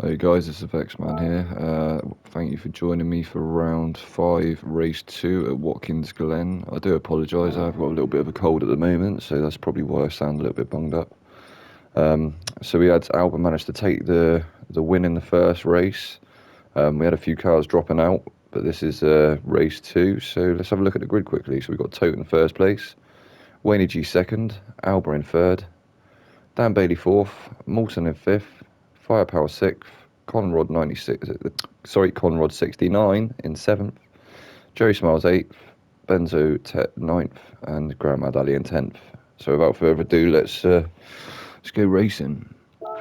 Hey guys, it's the Man here. Thank you for joining me for round 5, race 2 at Watkins Glen. I do apologise, I've got a little bit of a cold at the moment, so that's probably why I sound a little bit bunged up. So we had Albert managed to take the win in the first race. We had a few cars dropping out, but this is race 2, so let's have a look at the grid quickly. So we've got Tote in first place, Wayne G second, Albert in third, Dan Bailey fourth, Moulton in fifth, Firepower sixth, Conrod 69 in seventh, Jerry Smiles eighth, Benzo ninth, and Grandmad Ali in 10th. So without further ado, let's go racing. There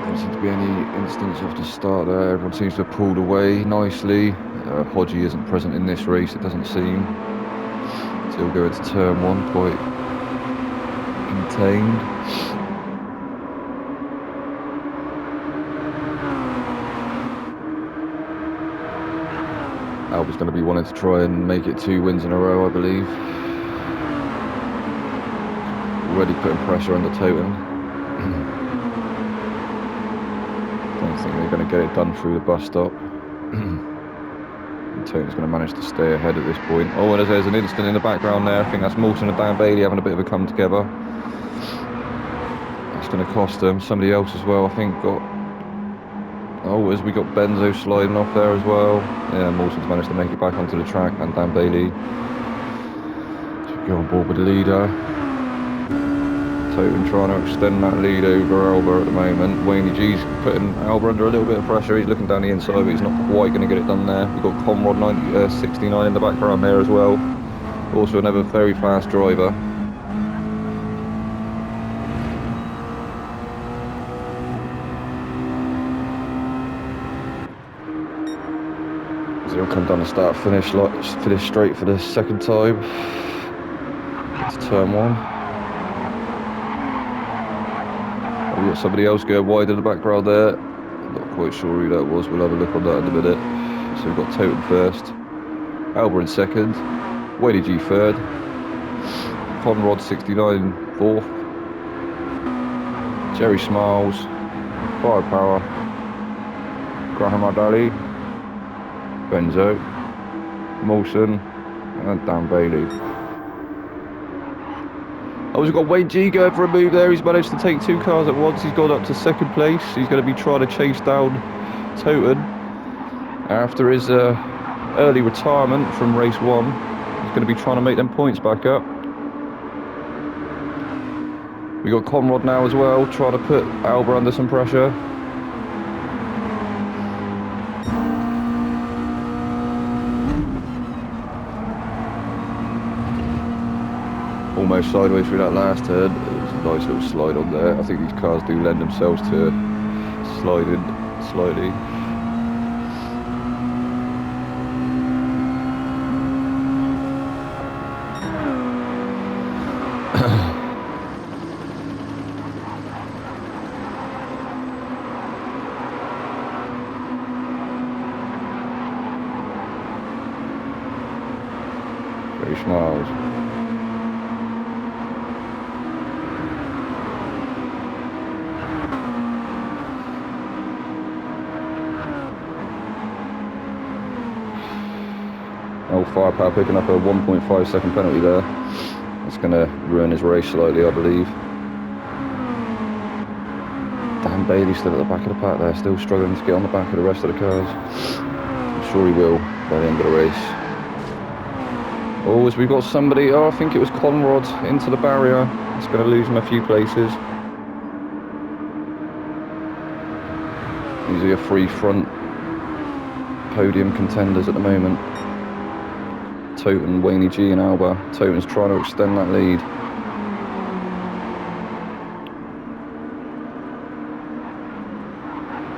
doesn't seem to be any instance off the start there. Everyone seems to have pulled away nicely. Hodgie isn't present in this race, it doesn't seem. So we'll go into turn 1 quite contained. Albert's going to be wanting to try and make it 2 wins in a row, I believe. Already putting pressure on the Totem. Don't think they're going to get it done through the bus stop. The Totem's going to manage to stay ahead at this point. Oh, and there's an instant in the background there. I think that's Moulton and Dan Bailey having a bit of a come together. That's going to cost them. Somebody else as well, I think, got... Oh, as we got Benzo sliding off there as well. Yeah, Moulton's managed to make it back onto the track, and Dan Bailey to go on board with the leader. Totem trying to extend that lead over Alba at the moment. Wayne G's putting Alba under a little bit of pressure. He's looking down the inside, but he's not quite going to get it done there. We've got Conrod 69 in the background there as well. Also another very fast driver. So he'll come down the start finish straight for the second time. It's turn 1. We've got somebody else going wide in the background there. Not quite sure who that was. We'll have a look on that in a minute. So we've got Totem first, Albert in second, Wayne G third, Conrod 69 fourth, Jerry Smiles, Firepower, Graham Ali, Benzo, Moulton, and Dan Bailey. Oh, we've got Wayne G going for a move there. He's managed to take 2 cars at once. He's gone up to second place. He's going to be trying to chase down Toten after his early retirement from race 1. He's going to be trying to make them points back up. We got Conrod now as well, trying to put Alba under some pressure. Almost sideways through that last turn. It was a nice little slide on there. I think these cars do lend themselves to sliding slightly. Very smiles. Oh, Firepower picking up a 1.5 second penalty there. That's going to ruin his race slightly, I believe. Dan Bailey still at the back of the pack there, still struggling to get on the back of the rest of the cars. I'm sure he will by the end of the race. Oh, as we've got somebody, I think it was Conrod into the barrier. It's going to lose him a few places. These are your 3 front podium contenders at the moment. Toten, Wayne G and Alba. Toten's trying to extend that lead.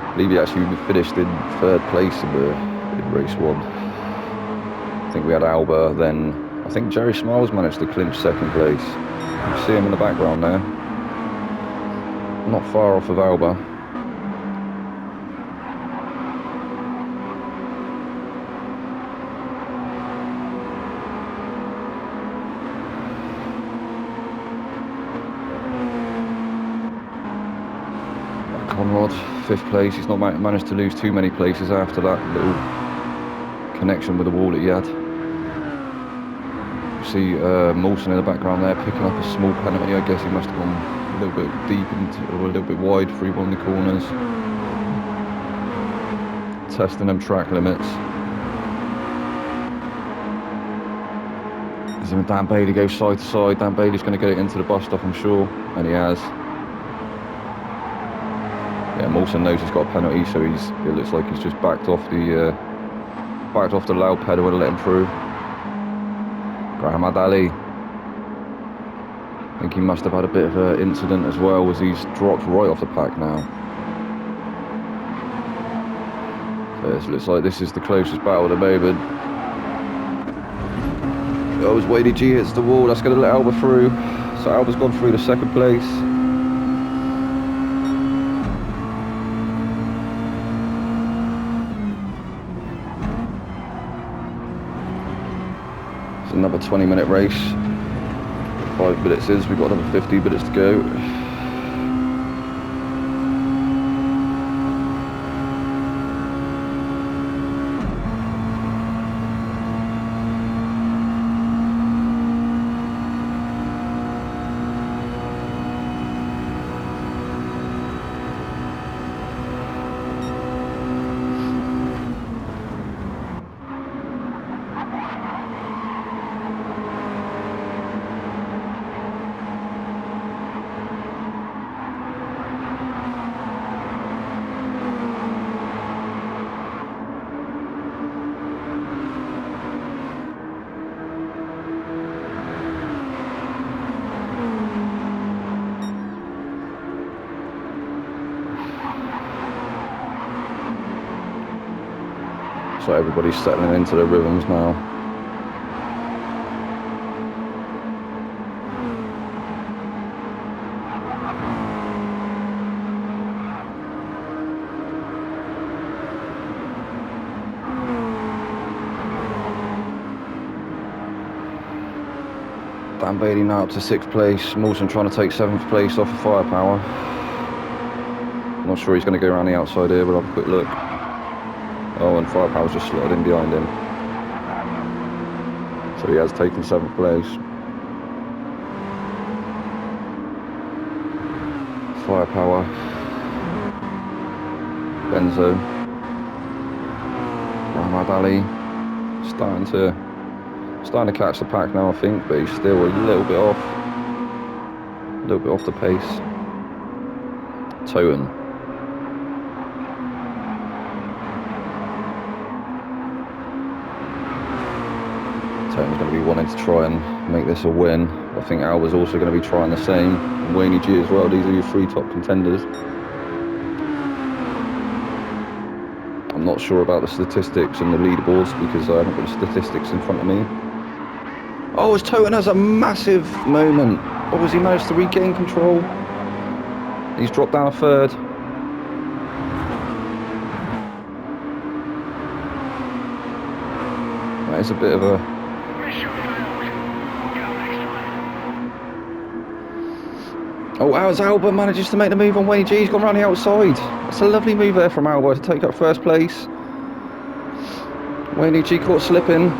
I believe he actually finished in 3rd place in race 1. I think we had Alba, then I think Jerry Smiles managed to clinch 2nd place. You see him in the background there. Not far off of Alba. Conrad, 5th place. He's not managed to lose too many places after that little connection with the wall that he had. You see Mawson in the background there picking up a small penalty. I guess he must have gone a little bit deep or a little bit wide through one of the corners. Testing them track limits. As him and Dan Bailey go side to side. Dan Bailey's going to get it into the bus stop, I'm sure, and he has. Yeah, Mawson knows he's got a penalty, so it looks like he's just backed off the loud pedal and let him through. Graham Ali. I think he must have had a bit of an incident as well, as he's dropped right off the pack now. So it looks like this is the closest battle at the moment. Oh, as Wadey G hits the wall, that's going to let Alba through. So Alba's gone through to 2nd place. It's another 20-minute race. 5 minutes in, so we've got another 50 minutes to go. So everybody's settling into their rhythms now. Dan Bailey now up to 6th place. Mawson trying to take 7th place off of Firepower. Not sure he's going to go around the outside here, but I'll have a quick look. Oh, and Firepower's just slotted in behind him. So he has taken 7th place. Firepower. Benzo. Rahmad Ali. Starting to catch the pack now, I think, but he's still a little bit off. A little bit off the pace. Toten. Toten's going to be wanting to try and make this a win. I think Alba's also going to be trying the same. And Wayne G as well. These are your 3 top contenders. I'm not sure about the statistics and the leaderboards because I haven't got the statistics in front of me. Oh, as Toten has a massive moment. Oh, has he managed to regain control? He's dropped down a 3rd. That is a bit of a... Oh, as Alba manages to make the move on Wayne G, he's gone around the outside. That's a lovely move there from Alba to take up 1st place. Wayne G caught slipping.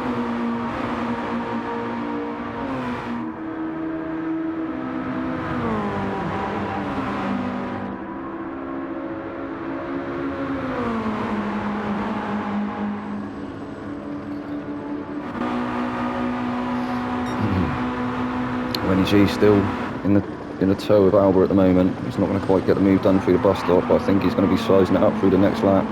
Wayne G still in the tow of Alba at the moment. He's not going to quite get the move done through the bus stop, but I think he's going to be sizing it up through the next lap.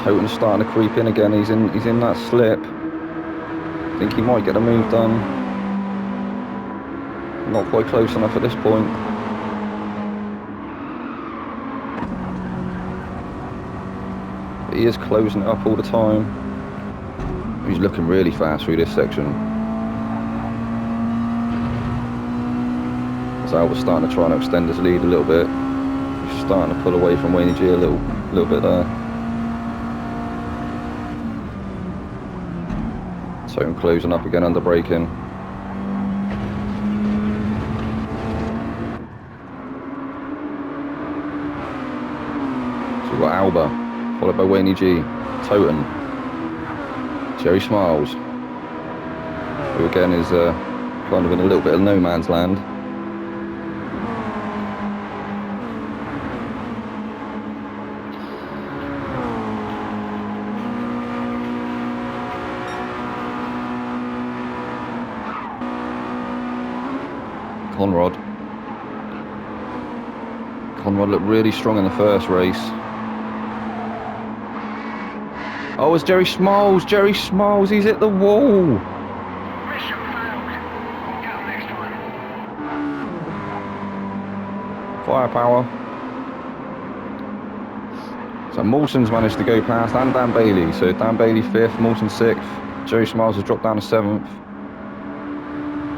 Toten's starting to creep in again. He's in that slip. I think he might get the move done. Not quite close enough at this point. He is closing it up all the time. He's looking really fast through this section. As Alba's starting to try and extend his lead a little bit. He's starting to pull away from Wayne G a little bit there. Totem closing up again under braking. So we've got Alba, followed by Wayne G, Totem, Jerry Smiles, who again is kind of in a little bit of no man's land. Conrad looked really strong in the first race. Oh, it's Jerry Smiles. Jerry Smiles, he's hit the wall. Mission failed. Go next time. Firepower. So Mawson's managed to go past, and Dan Bailey. So Dan Bailey 5th, Mawson 6th. Jerry Smiles has dropped down to 7th.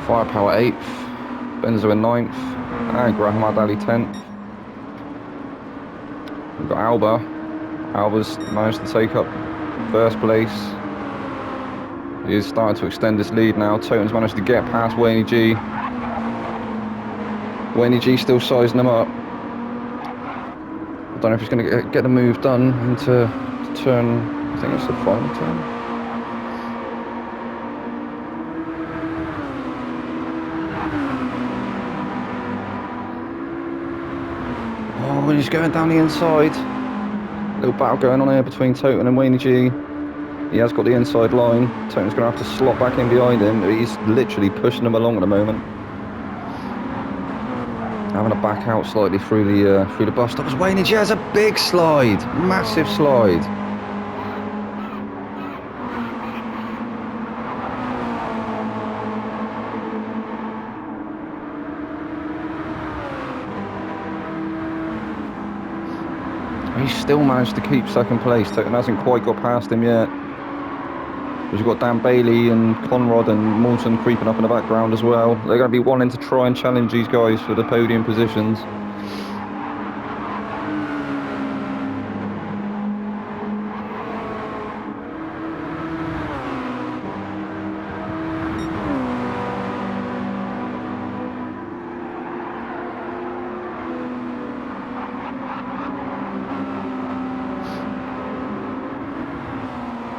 Firepower 8th. Benzo in 9th. And Graham Ali 10th. We've got Alba. Alba's managed to take up first place. He is starting to extend his lead now. Totem's managed to get past Wayne G. Wayne G still sizing him up. I don't know if he's going to get the move done into turn, I think it's the final turn. Oh, and he's going down the inside. Little battle going on here between Totem and Wayne G. He has got the inside line. Totem's going to have to slot back in behind him. He's literally pushing him along at the moment. Having to back out slightly through the bus stop. As Wayne G has a big slide, massive slide. He's still managed to keep second place. Totem hasn't quite got past him yet. We've got Dan Bailey and Conrad and Moulton creeping up in the background as well. They're going to be wanting to try and challenge these guys for the podium positions.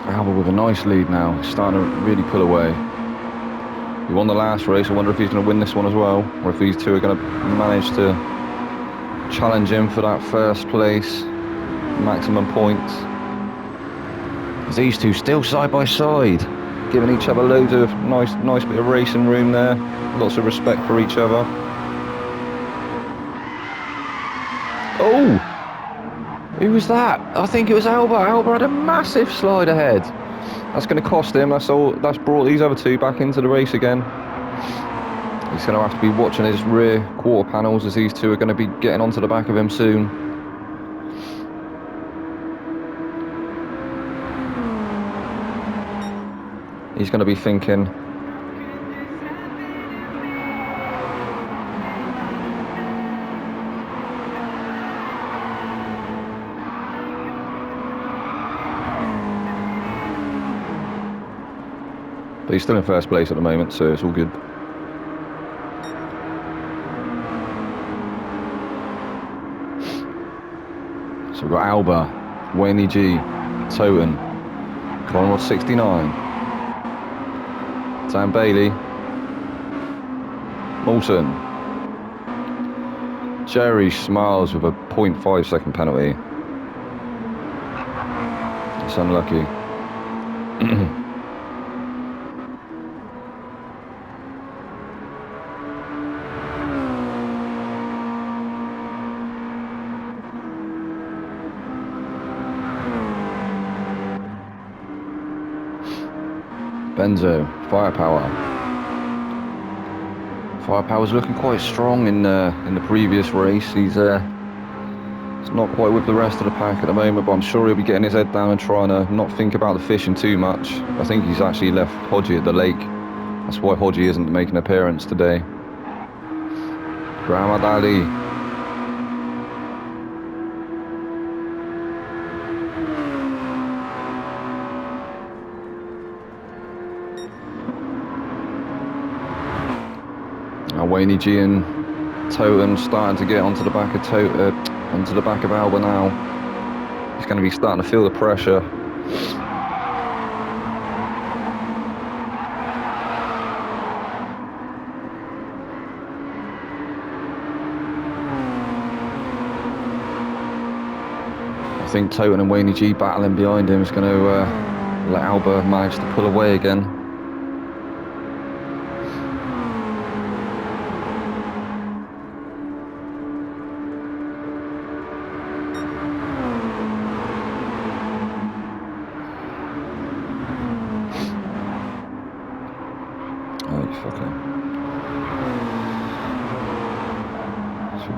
Alba with a nice lead now, he's starting to really pull away. He won the last race. I wonder if he's going to win this one as well, or if these two are going to manage to challenge him for that first place maximum points. These two still side by side, giving each other loads of nice bit of racing room there. Lots of respect for each other. Oh! Who was that? I think it was Alba. Alba had a massive slide ahead. That's going to cost him. That's brought these other two back into the race again. He's going to have to be watching his rear quarter panels, as these two are going to be getting onto the back of him soon. He's going to be thinking, but he's still in first place at the moment, so it's all good. So we've got Alba, Wayne G, Totem, Conrad 69, Dan Bailey, Moulton, Jerry Smiles with a 0.5 second penalty. It's unlucky. Benzo, Firepower. Firepower's looking quite strong in the previous race. He's not quite with the rest of the pack at the moment, but I'm sure he'll be getting his head down and trying to not think about the fishing too much. I think he's actually left Hodgie at the lake. That's why Hodgie isn't making an appearance today. Graham Ali. Wayne G and Toten starting to get onto the back of onto the back of Alba now. He's going to be starting to feel the pressure. I think Toten and Wayne G battling behind him is going to let Alba manage to pull away again.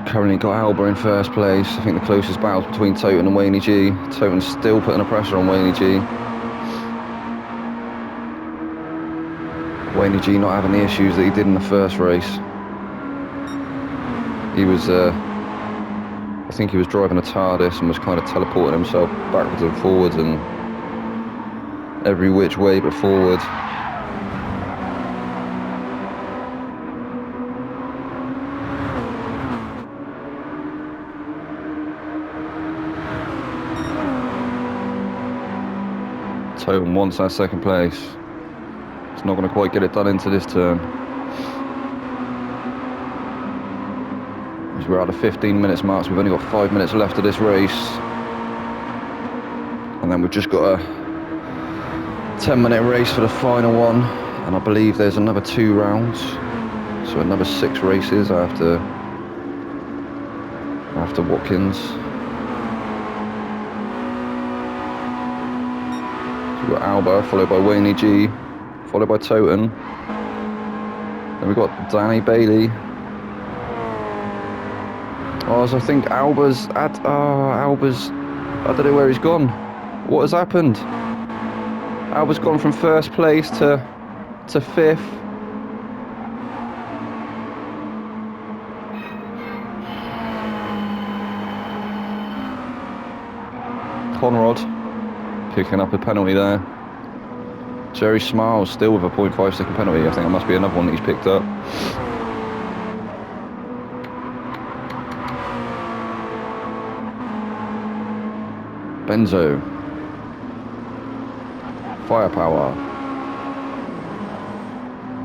Currently got Alba in first place. I think the closest battle between Toten and Wayne G. Toten's still putting the pressure on Wayne G. Wayne G not having the issues that he did in the first race. He was, I think he was driving a TARDIS and was kind of teleporting himself backwards and forwards and every which way but forward. Toten wants that second place. It's not going to quite get it done into this turn. As we're at the 15 minutes mark, so we've only got 5 minutes left of this race. And then we've just got a 10-minute race for the final one. And I believe there's another 2 rounds. So another 6 races after Watkins. We've got Alba, followed by Wayne G, followed by Toten. Then we've got Danny Bailey. Oh, so I think Alba's I don't know where he's gone. What has happened? Alba's gone from first place to 5th. Conrad picking up a penalty there. Jerry Smiles still with a 0.5 second penalty. I think it must be another one that he's picked up. Benzo. Firepower.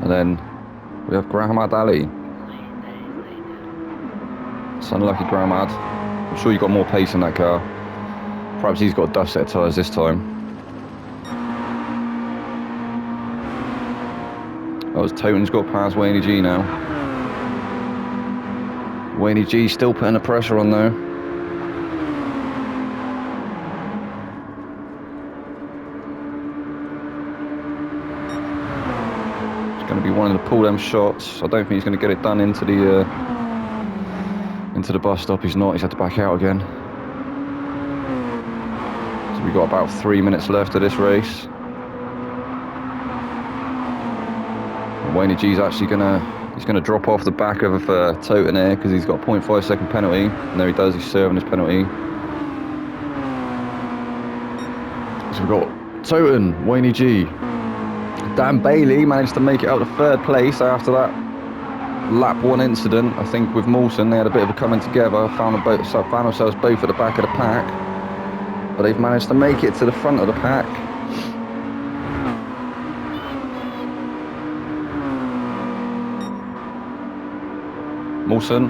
And then we have Graham Ali. It's unlucky Graham. I'm sure you've got more pace in that car. Perhaps he's got a dust set of tyres this time. Oh, Toten's got past Wayne G now. Wayne G still putting the pressure on though. It's going to be one of the pull them shots. I don't think he's going to get it done into the bus stop. He's not. He's had to back out again. So we've got about 3 minutes left of this race. Wayne G's actually he's gonna drop off the back of Toten here because he's got a 0.5 second penalty. And there he does, he's serving his penalty. So we've got Toten, Wayne G. Dan Bailey managed to make it out to 3rd place after that lap 1 incident. I think with Mawson they had a bit of a coming together, found themselves both at the back of the pack. But they've managed to make it to the front of the pack. Mawson.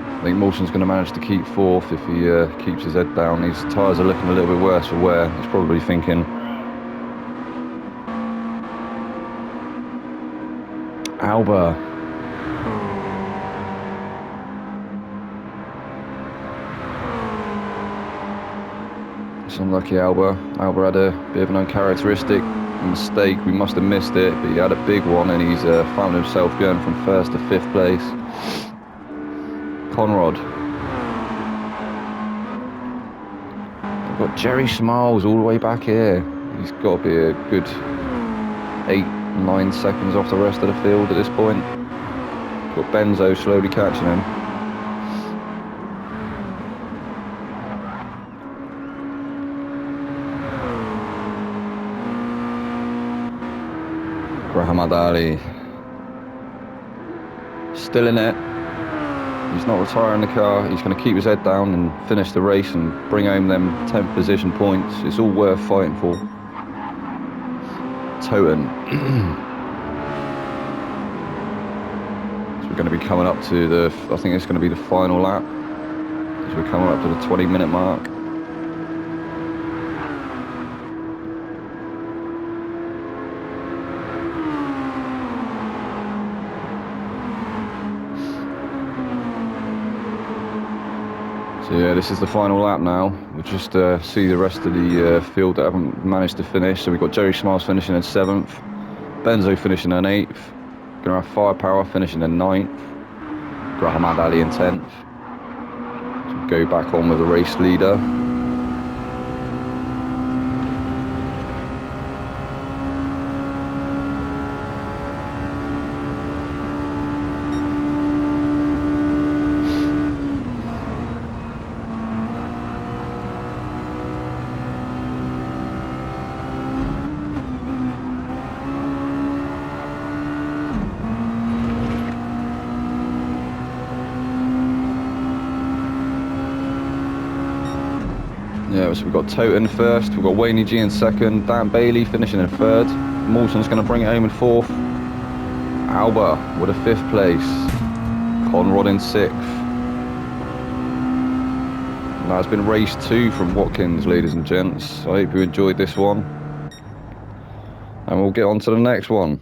I think Mawson's going to manage to keep 4th if he keeps his head down. His tyres are looking a little bit worse for wear. He's probably thinking, Alba. It's unlucky Alba. Alba had a bit of an uncharacteristic mistake. We must have missed it, but he had a big one and he's found himself going from 1st to 5th place. Conrad. We've got Jerry Smiles all the way back here. He's got to be a good 8-9 seconds off the rest of the field at this point. Got Benzo slowly catching him. Muhammad Ali. Still in it. He's not retiring the car. He's going to keep his head down and finish the race and bring home them 10th position points. It's all worth fighting for. Toten. So we're going to be coming up to the, I think it's going to be the final lap. As we're coming up to the 20-minute mark. So yeah, this is the final lap now. We'll just see the rest of the field that haven't managed to finish. So we've got Jerry Smiles finishing in 7th, Benzo finishing in 8th, gonna have Firepower finishing in 9th, Muhammad Ali in 10th. So we'll go back on with the race leader. Yeah, so we've got Toten first, we've got Wayne G in 2nd, Dan Bailey finishing in 3rd, Moulton's going to bring it home in 4th, Alba with a 5th place, Conrad in 6th. And that's been race 2 from Watkins, ladies and gents. I hope you enjoyed this one, and we'll get on to the next one.